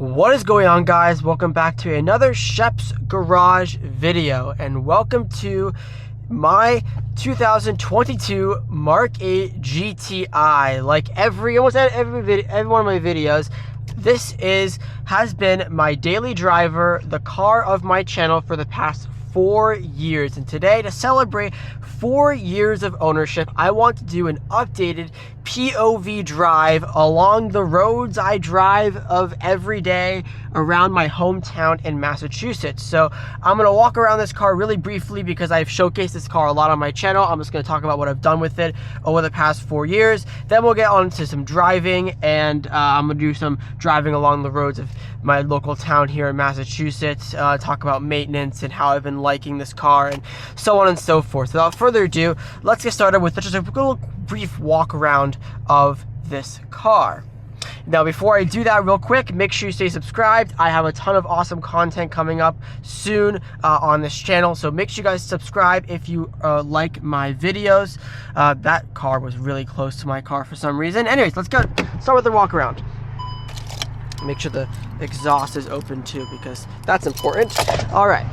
What is going on, guys? Welcome back to another Shep's Garage video, and welcome to my 2022 Mark 8 GTI. Like almost every one of my videos, this has been my daily driver, the car of my channel for the past 4 years. And today, to celebrate 4 years of ownership, I want to do an updated POV drive along the roads I drive of every day around my hometown in Massachusetts. So I'm going to walk around this car really briefly because I've showcased this car a lot on my channel. I'm just going to talk about what I've done with it over the past 4 years. Then we'll get on to some driving, and I'm going to do some driving along the roads of my local town here in Massachusetts, talk about maintenance and how I've been liking this car and so on and so forth. So without further ado, let's get started with just a little brief walk around of this car. Now, before I do that, real quick, make sure you stay subscribed. I have a ton of awesome content coming up soon on this channel, so make sure you guys subscribe if you like my videos. That car was really close to my car for some reason. Anyways, let's start with the walk around. Make sure the exhaust is open too, because that's important. All right.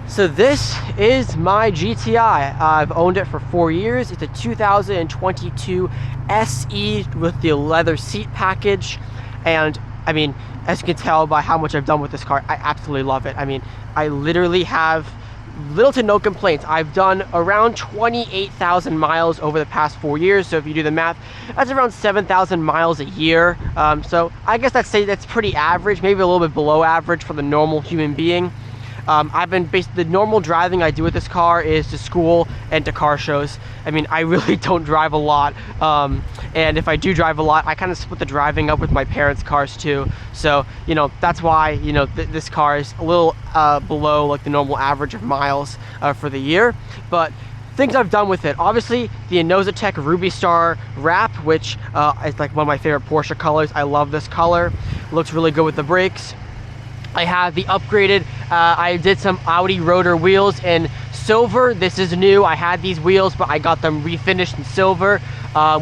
So this is my GTI. I've owned it for 4 years. It's a 2022 SE with the leather seat package. And I mean, as you can tell by how much I've done with this car, I absolutely love it. I mean, I literally have little to no complaints. I've done around 28,000 miles over the past 4 years. So if you do the math, that's around 7,000 miles a year. So I guess that's pretty average, maybe a little bit below average for the normal human being. The normal driving I do with this car is to school and to car shows. I mean, I really don't drive a lot. And if I do drive a lot, I kind of split the driving up with my parents' cars too. So, you know, that's why, you know, this car is a little below like the normal average of miles for the year. But things I've done with it, obviously the Innosatech Ruby Star wrap, which is like one of my favorite Porsche colors. I love this color. Looks really good with the brakes. I have the upgraded, I did some Audi rotor wheels in silver. This is new. I had these wheels, but I got them refinished in silver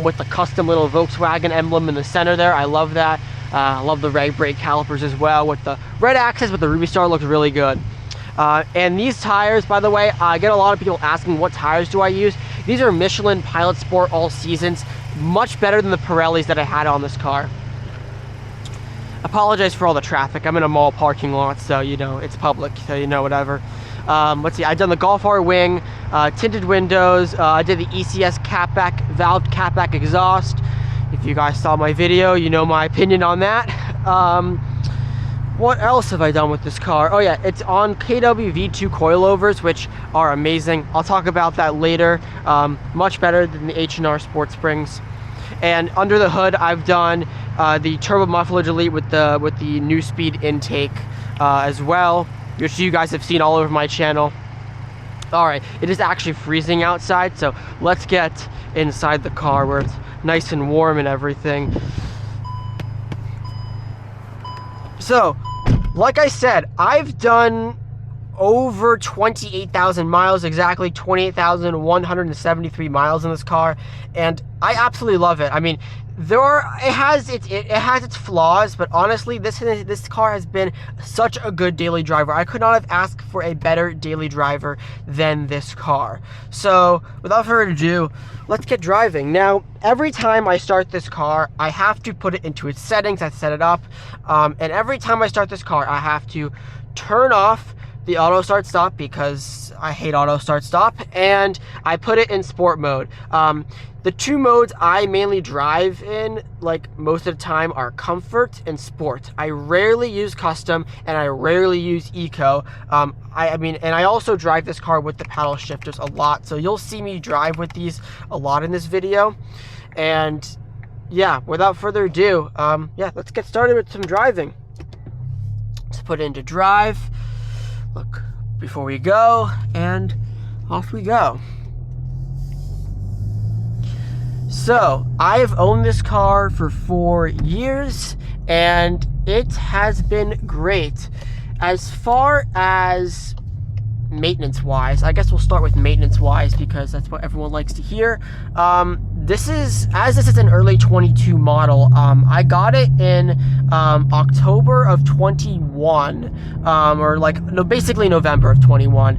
with the custom little Volkswagen emblem in the center there. I love that. I love the red brake calipers as well with the red axis, but the Ruby Star looks really good. And these tires, by the way, I get a lot of people asking what tires do I use. These are Michelin Pilot Sport All Seasons, much better than the Pirellis that I had on this car. Apologize for all the traffic. I'm in a mall parking lot, so you know it's public, so you know whatever. Let's see, I've done the Golf R wing, tinted windows. I did the ECS catback, valved catback exhaust. If you guys saw my video, you know my opinion on that. What else have I done with this car? Oh yeah, it's on KW V2 coilovers, which are amazing. I'll talk about that later. Much better than the H&R Sport Springs. And under the hood, I've done the turbo muffler delete with the new speed intake as well, which you guys have seen all over my channel. All right, it is actually freezing outside, so let's get inside the car where it's nice and warm and everything. So, like I said, I've done over 28,000 miles, exactly 28,173 miles in this car, and I absolutely love it. I mean, it has its flaws, but honestly, this car has been such a good daily driver. I could not have asked for a better daily driver than this car. So, without further ado, let's get driving. Now, every time I start this car, I have to put it into its settings. I set it up, and every time I start this car, I have to turn off the auto start stop because I hate auto start stop, and I put it in sport mode. The two modes I mainly drive in, like most of the time, are comfort and sport. I rarely use custom, and I rarely use eco. I mean, and I also drive this car with the paddle shifters a lot, so you'll see me drive with these a lot in this video. And yeah, without further ado, yeah, let's get started with some driving. Let's put it into drive. Look before we go, and off we go. So, I've owned this car for 4 years, and it has been great. As far as maintenance wise. I guess we'll start with maintenance wise because that's what everyone likes to hear. This is an early 22 model. I got it in October of 21, or like, no, basically November of 21.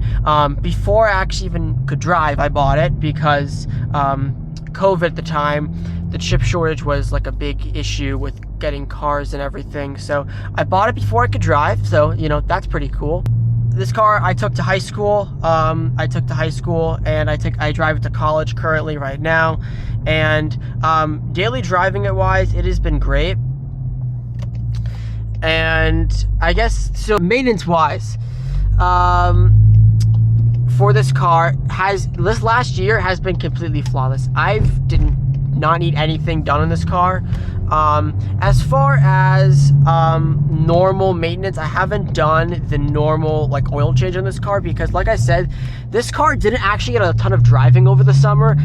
Before I actually even could drive, I bought it because COVID at the time, the chip shortage was like a big issue with getting cars and everything. So I bought it before I could drive. So, you know, that's pretty cool. This car I took to high school. And I drive it to college currently right now. And daily driving it wise, it has been great. And I guess, so maintenance wise, for this car, this last year has been completely flawless. I did not need anything done in this car. As far as normal maintenance, I haven't done the normal like oil change on this car because, like I said, this car didn't actually get a ton of driving over the summer,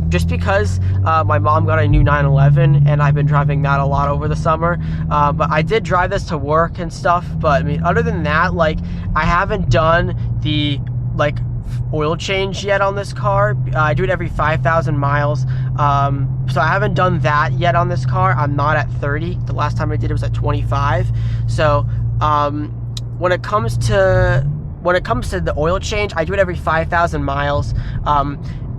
just because my mom got a new 911 and I've been driving that a lot over the summer. But I did drive this to work and stuff. But I mean, other than that, like, I haven't done the like oil change yet on this car. I do it every 5,000 miles. So I haven't done that yet on this car. I'm not at 30. The last time I did it was at 25. So when it comes to the oil change, I do it every 5,000 miles.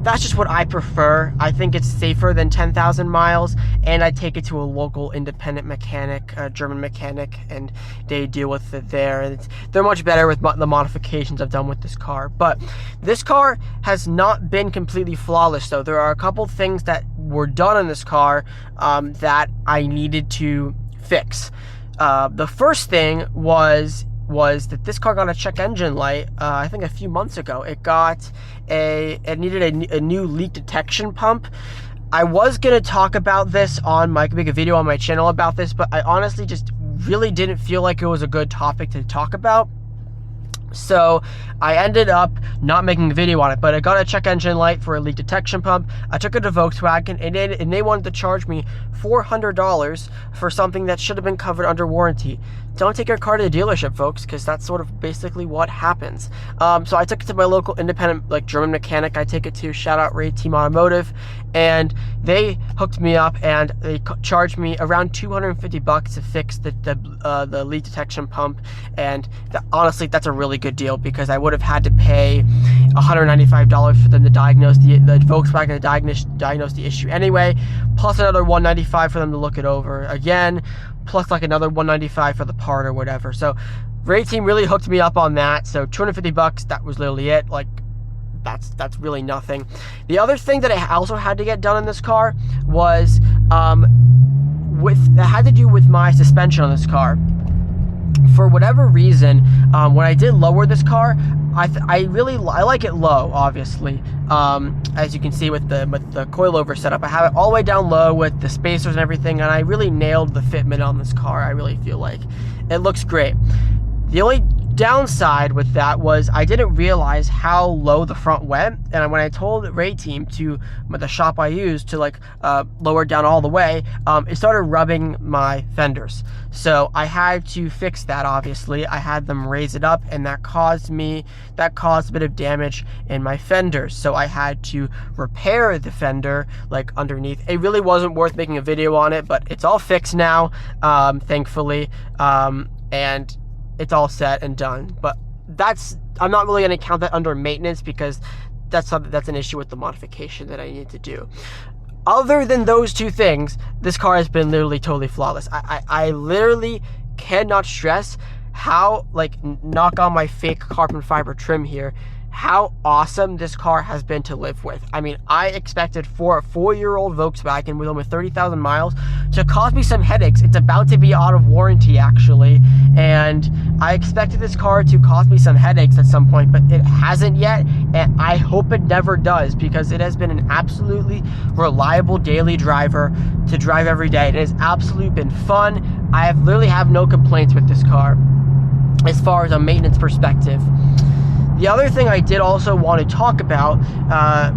That's just what I prefer. I think it's safer than 10,000 miles, and I take it to a local independent mechanic, a German mechanic, and they deal with it there. And they're much better with the modifications I've done with this car. But this car has not been completely flawless, though. There are a couple things that were done in this car that I needed to fix. The first thing was that this car got a check engine light, I think a few months ago. It needed a new leak detection pump. I was gonna talk about this make a video on my channel about this, but I honestly just really didn't feel like it was a good topic to talk about. So I ended up not making a video on it, but I got a check engine light for a leak detection pump. I took it to Volkswagen, and they wanted to charge me $400 for something that should have been covered under warranty. Don't take your car to the dealership, folks, because that's sort of basically what happens. So I took it to my local independent, like, German mechanic. I take it to, shout out Ray Team Automotive, and they hooked me up and they charged me around $250 to fix the leak detection pump. And honestly, that's a really good deal because I would have had to pay $195 for them to diagnose the Volkswagen to diagnose the issue anyway, plus another $195 for them to look it over again, plus like another $195 for the part or whatever. So Ray Team really hooked me up on that. So $250, that was literally it. Like, that's really nothing. The other thing that I also had to get done in this car was it had to do with my suspension on this car. For whatever reason, when I did lower this car, I like it low, obviously. As you can see with the coilover setup, I have it all the way down low with the spacers and everything, and I really nailed the fitment on this car. I really feel like it looks great. The only downside with that was I didn't realize how low the front went, and when I told Ray Team the shop I used to like lower it down all the way, it started rubbing my fenders. So I had to fix that. Obviously, I had them raise it up, and that caused a bit of damage in my fenders. So I had to repair the fender like underneath. It really wasn't worth making a video on it, but it's all fixed now, thankfully, and it's all set and done. But I'm not really going to count that under maintenance because that's an issue with the modification that I need to do. Other than those two things, this car has been literally totally flawless. I literally cannot stress how, like, knock on my fake carbon fiber trim here, how awesome this car has been to live with. I mean, I expected for a 4-year-old Volkswagen with almost 30,000 miles to cause me some headaches. It's about to be out of warranty, actually, and I expected this car to cause me some headaches at some point, but it hasn't yet, and I hope it never does because it has been an absolutely reliable daily driver to drive every day. It has absolutely been fun. I literally have no complaints with this car as far as a maintenance perspective. The other thing I did also want to talk about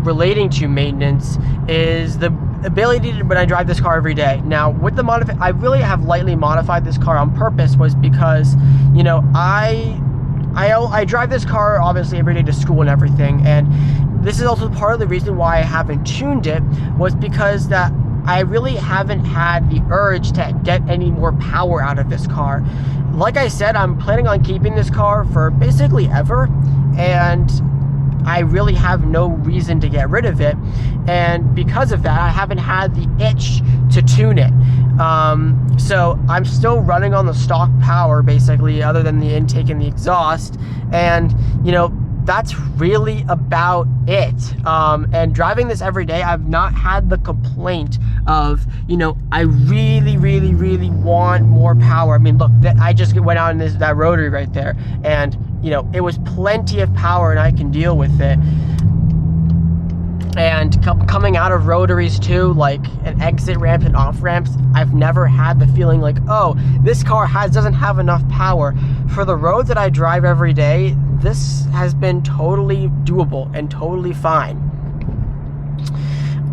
relating to maintenance is the ability to, when I drive this car every day. Now, with the I really have lightly modified this car on purpose, was because, you know, I I drive this car obviously every day to school and everything, and this is also part of the reason why I haven't tuned it, was because that I really haven't had the urge to get any more power out of this car. Like I said, I'm planning on keeping this car for basically ever, and I really have no reason to get rid of it. And because of that, I haven't had the itch to tune it. So I'm still running on the stock power, basically, other than the intake and the exhaust. And, you know, that's really about it. And driving this every day, I've not had the complaint of, you know, I really, really, really want more power. I mean, look, I just went out in that rotary right there, and, you know, it was plenty of power and I can deal with it. And coming out of rotaries too, like an exit ramp and off ramps, I've never had the feeling like, oh, this car doesn't have enough power. For the roads that I drive every day, this has been totally doable and totally fine.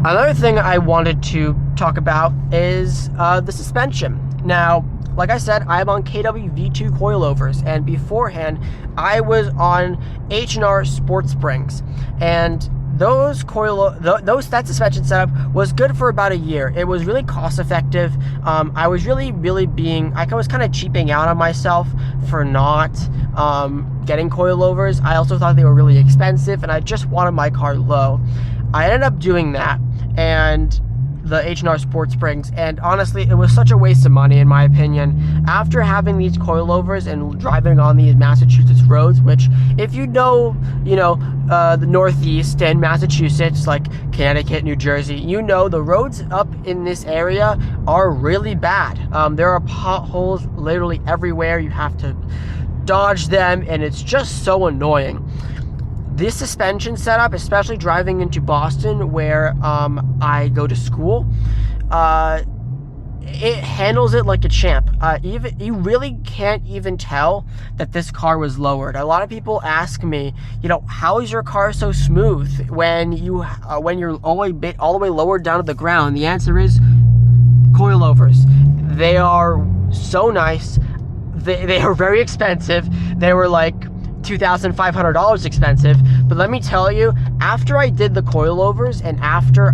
Another thing I wanted to talk about is the suspension. Now, like I said, I'm on KW V2 coilovers, and beforehand, I was on H&R Sport Springs, and that suspension setup was good for about a year. It was really cost effective. I was really I was kind of cheaping out on myself for not getting coilovers. I also thought they were really expensive, and I just wanted my car low. I ended up doing that, and the H&R Sport Springs, and honestly, it was such a waste of money in my opinion. After having these coilovers and driving on these Massachusetts roads, which, if you know, the Northeast and Massachusetts, like Connecticut, New Jersey, you know the roads up in this area are really bad. There are potholes literally everywhere. You have to dodge them, and it's just so annoying. This suspension setup, especially driving into Boston where I go to school, it handles it like a champ. You really can't even tell that this car was lowered. A lot of people ask me, how is your car so smooth when you're all the way lowered down to the ground? The answer is coilovers. They are so nice. They are very expensive. They were like $2,500 expensive, but let me tell you, after I did the coilovers and after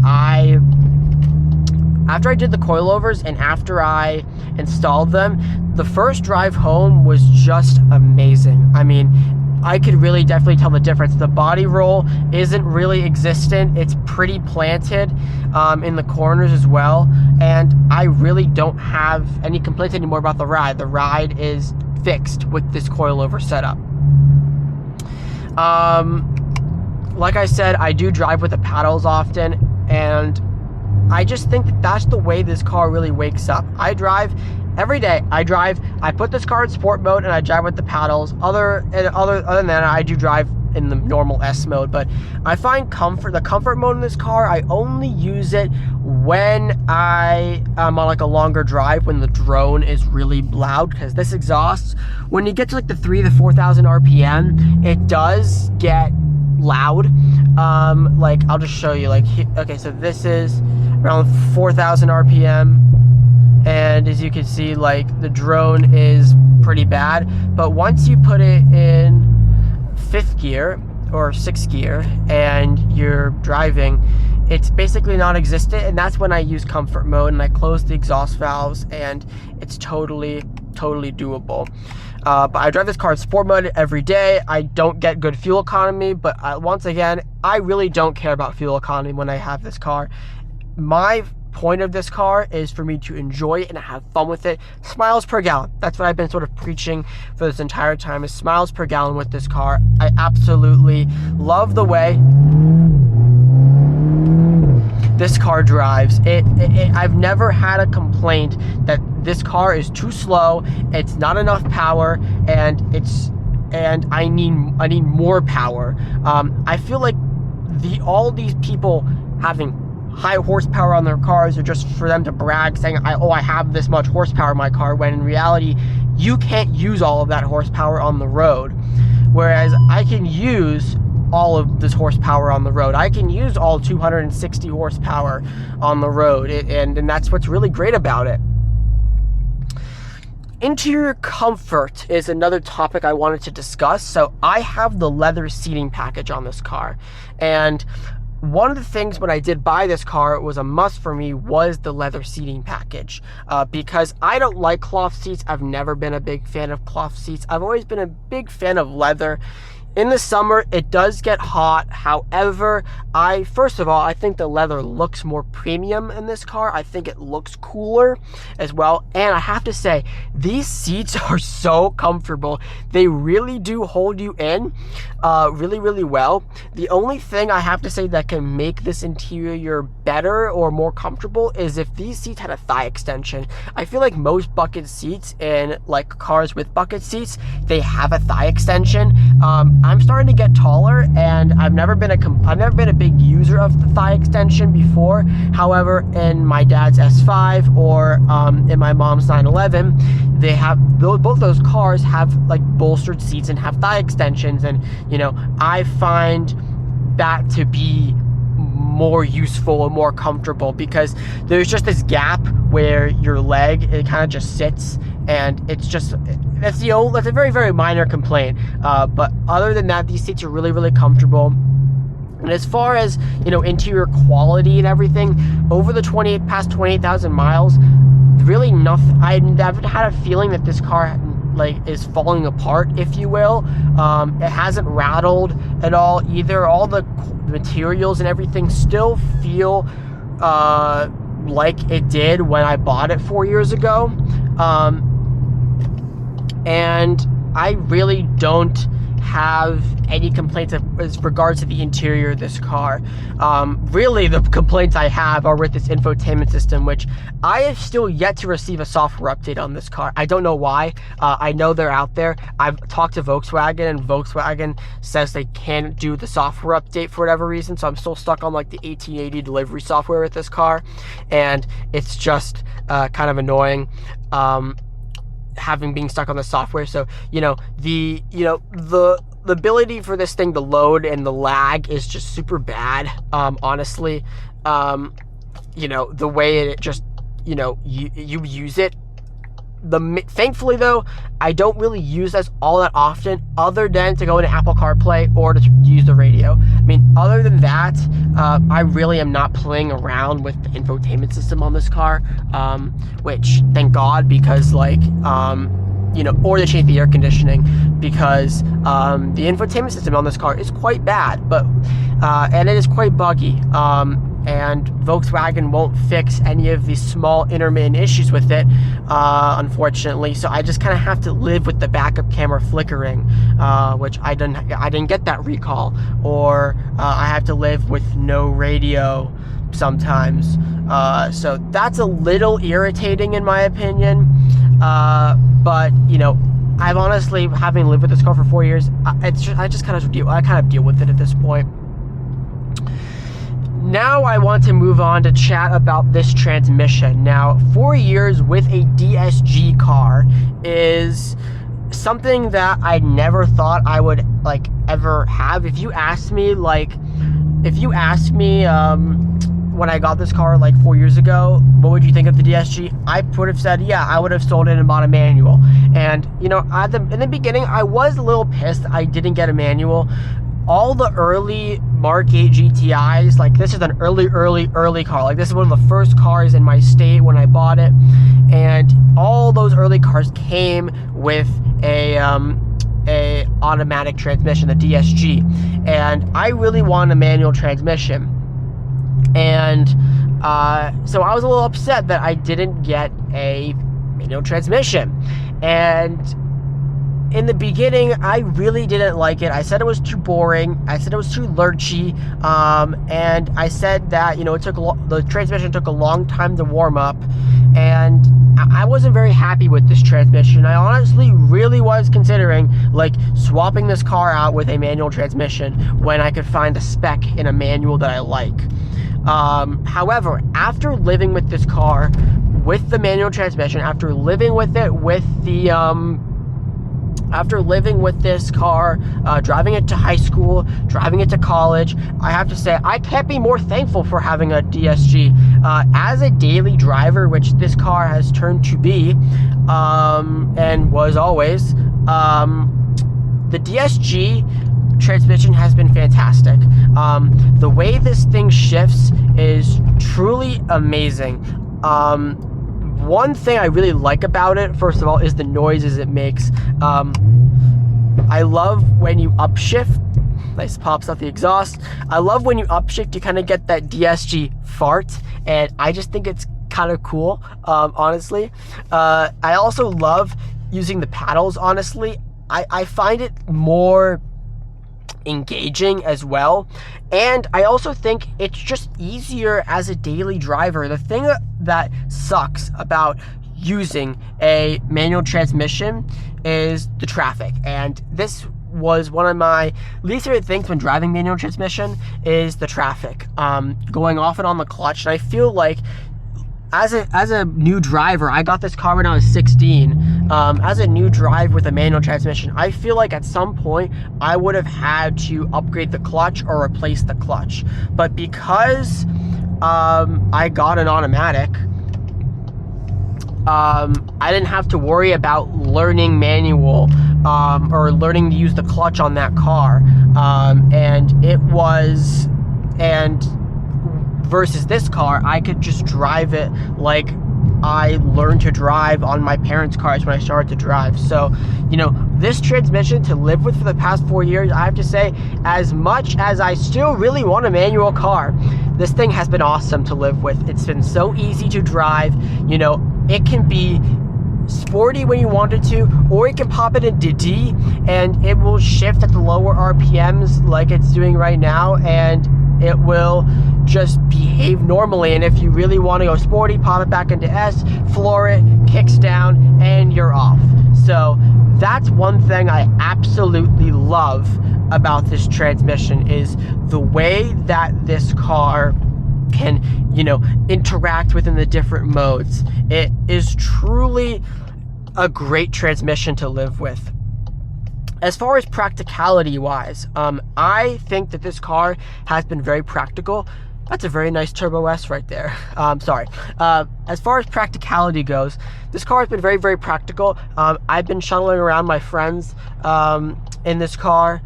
I installed them, the first drive home was just amazing. I mean, I could really definitely tell the difference. The body roll isn't really existent. It's pretty planted in the corners as well, and I really don't have any complaints anymore about the ride. The ride is fixed with this coilover setup. Like I said, I do drive with the paddles often, and I just think that that's the way this car really wakes up. I drive every day. I put this car in sport mode and I drive with the paddles. Other than that, I do drive in the normal S mode, but I find the comfort mode in this car, I only use it when I am on like a longer drive, when the drone is really loud, because this exhaust, when you get to like the 3,000 to 4,000 RPM, it does get loud. Like I'll just show you, okay, so this is around 4,000 RPM, and as you can see, like the drone is pretty bad, but once you put it in 5th gear or 6th gear and you're driving, it's basically non-existent, and that's when I use comfort mode and I close the exhaust valves, and it's totally doable. But I drive this car in sport mode every day. I don't get good fuel economy, but once again, I really don't care about fuel economy when I have this car. My point of this car is for me to enjoy it and have fun with it. Miles per gallon. That's what I've been sort of preaching for this entire time, is miles per gallon with this car. I absolutely love the way this car drives. I've never had a complaint that this car is too slow, it's not enough power, and I need more power. I feel like all these people having high horsepower on their cars are just for them to brag, saying, I have this much horsepower in my car, when in reality, you can't use all of that horsepower on the road. Whereas I can use all of this horsepower on the road. I can use all 260 horsepower on the road, and that's what's really great about it. interior comfort is another topic I wanted to discuss. So I have the leather seating package on this car, and one of the things when I did buy this car, it was a must for me, was the leather seating package, because I don't like cloth seats. I've never been a big fan of cloth seats. I've always been a big fan of leather. In the summer, it does get hot. However, first of all, I think the leather looks more premium in this car. I think it looks cooler as well. And I have to say, these seats are so comfortable. They really do hold you in really, really well. The only thing I have to say that can make this interior better or more comfortable is if these seats had a thigh extension. I feel like most bucket seats in like cars with bucket seats, they have a thigh extension. I'm starting to get taller, and I've never been a big user of the thigh extension before. However, in my dad's S5 or in my mom's 911, they have both those cars have like bolstered seats and have thigh extensions, and you know, I find that to be more useful and more comfortable because there's just this gap where your leg, it kind of just sits, and it's just, that's a very, very minor complaint, but other than that, these seats are really, really comfortable. And as far as, you know, interior quality and everything, over the past 28,000 miles, really nothing. I haven't had a feeling that this car like is falling apart, if you will. It hasn't rattled at all either. All the materials and everything still feel like it did when I bought it 4 years ago. And I really don't have any complaints as regards to the interior of this car. Really, the complaints I have are with this infotainment system, which I have still yet to receive a software update on this car. I don't know why. I know they're out there. I've talked to Volkswagen, and Volkswagen says they can't do the software update for whatever reason, so I'm still stuck on like the 1880 delivery software with this car, and it's just kind of annoying. Having being stuck on the software. So the ability for this thing to load and the lag is just super bad, honestly. The way it just, you use it. Thankfully though, I don't really use this all that often, other than to go into Apple CarPlay or to use the radio. I mean, other than that, I really am not playing around with the infotainment system on this car, which thank God, because like, or to change the air conditioning, because the infotainment system on this car is quite bad, but and it is quite buggy. And Volkswagen won't fix any of these small intermittent issues with it, unfortunately. So I just kind of have to live with the backup camera flickering, which I didn't get that recall, or I have to live with no radio sometimes. So that's a little irritating in my opinion. But I've honestly, having lived with this car for 4 years, I kind of deal with it at this point. Now I want to move on to chat about this transmission. Now, 4 years with a DSG car is something that I never thought I would like ever have. If you asked me when I got this car like 4 years ago, what would you think of the DSG? I would have said, yeah, I would have sold it and bought a manual. And in the beginning, I was a little pissed I didn't get a manual. All the early Mark 8 GTIs, like this is an early car. Like this is one of the first cars in my state when I bought it, and all those early cars came with a automatic transmission, the DSG, and I really want a manual transmission, and so I was a little upset that I didn't get a manual transmission. And in the beginning, I really didn't like it. I said it was too boring. I said it was too lurchy, and I said that the transmission took a long time to warm up, and I wasn't very happy with this transmission. I honestly really was considering like swapping this car out with a manual transmission when I could find a spec in a manual that I like. However, after living with this car with the manual transmission, after living with it with the After living with this car, driving it to high school, driving it to college, I have to say I can't be more thankful for having a DSG. As a daily driver, which this car has turned to be, and was always, the DSG transmission has been fantastic. The way this thing shifts is truly amazing. One thing I really like about it, first of all, is the noises it makes. I love when you upshift. Nice, pops out the exhaust. I love when you upshift, you kind of get that DSG fart, and I just think it's kind of cool, honestly. I also love using the paddles, honestly. I find it more engaging as well, and I also think it's just easier as a daily driver. The thing that sucks about using a manual transmission is the traffic, and this was one of my least favorite things when driving manual transmission is the traffic, going off and on the clutch. And I feel like as a new driver, I got this car when I was 16. As a new drive with a manual transmission, I feel like at some point I would have had to upgrade the clutch or replace the clutch. But because I got an automatic, I didn't have to worry about learning manual or learning to use the clutch on that car. Versus this car, I could just drive it like I learned to drive on my parents' cars when I started to drive. So, you know, this transmission to live with for the past 4 years, I have to say, as much as I still really want a manual car, this thing has been awesome to live with. It's been so easy to drive. You know, it can be sporty when you want it to, or you can pop it into D and it will shift at the lower RPMs like it's doing right now, and it will just behave normally. And if you really want to go sporty, pop it back into S, floor it, kicks down, and you're off. So that's one thing I absolutely love about this transmission, is the way that this car can, you know, interact within the different modes. It is truly a great transmission to live with. As far as practicality wise, I think that this car has been very practical. That's a very nice Turbo S right there. Sorry. As far as practicality goes, this car has been very, very practical. I've been shuttling around my friends in this car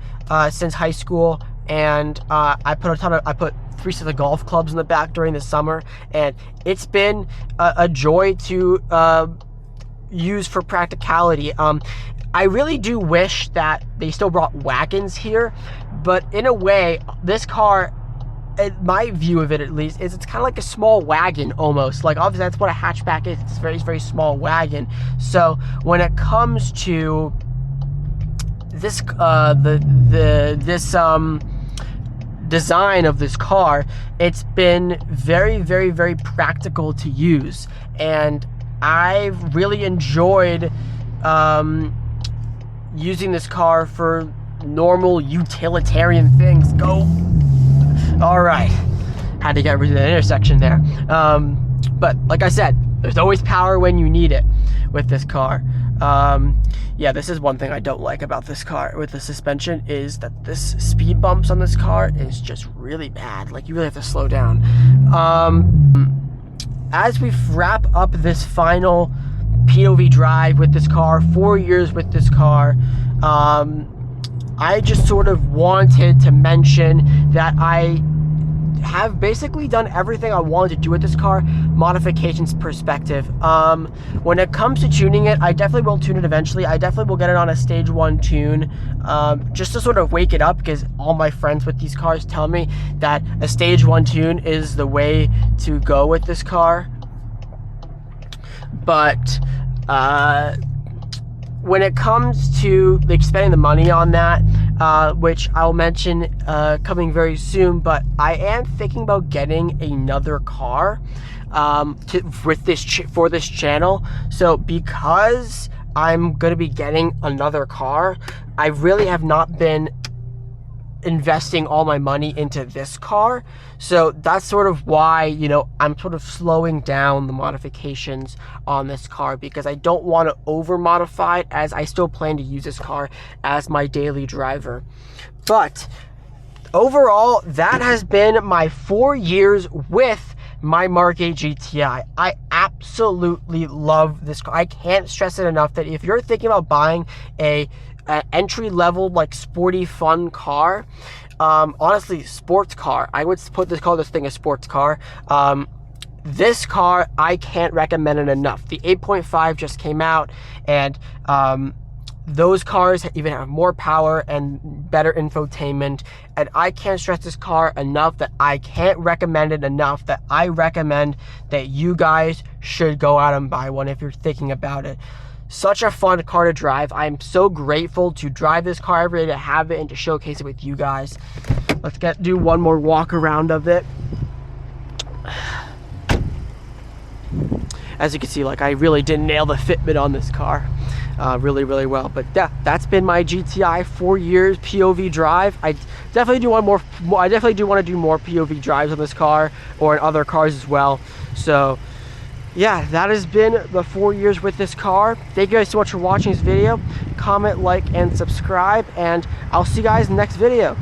since high school, and I put 3 sets of golf clubs in the back during the summer, and it's been a joy to use for practicality. I really do wish that they still brought wagons here, but in a way, this car, my view of it at least, is it's kind of like a small wagon almost. Like, obviously that's what a hatchback is. It's a very, very small wagon. So when it comes to this design of this car, it's been very, very, very practical to use, and I've really enjoyed using this car for normal utilitarian things. Go. All right, had to get rid of the intersection there. But like I said, there's always power when you need it with this car. Yeah, this is one thing I don't like about this car with the suspension, is that this speed bumps on this car is just really bad. Like, you really have to slow down. As we wrap up this final POV drive with this car, 4 years with this car, I just sort of wanted to mention that I have basically done everything I wanted to do with this car, modifications perspective. When it comes to tuning it, I definitely will tune it eventually. I definitely will get it on a stage 1 tune, just to sort of wake it up, because all my friends with these cars tell me that a stage 1 tune is the way to go with this car. But when it comes to like spending the money on that, which I'll mention coming very soon, but I am thinking about getting another car for this channel. So because I'm going to be getting another car, I really have not been investing all my money into this car. So that's sort of why, you know, I'm sort of slowing down the modifications on this car, because I don't want to over modify it, as I still plan to use this car as my daily driver. But overall, that has been my 4 years with my Mark 8 GTI. I absolutely love this car. I can't stress it enough that if you're thinking about buying an entry-level, like, sporty, fun car, honestly, sports car, I would call this thing a sports car. This car, I can't recommend it enough. The 8.5 just came out, and those cars even have more power and better infotainment, and I can't stress this car enough that I can't recommend it enough that I recommend that you guys should go out and buy one if you're thinking about it. Such a fun car to drive. I'm so grateful to drive this car every day, to have it and to showcase it with you guys. Let's do one more walk around of it. As you can see, like, I really did nail the fitment on this car. Really, really well. But yeah, that's been my GTI 4 years POV drive. I definitely do want to do more POV drives on this car, or in other cars as well. So yeah, that has been the 4 years with this car. Thank you guys so much for watching this video. Comment, like, and subscribe, and I'll see you guys in the next video.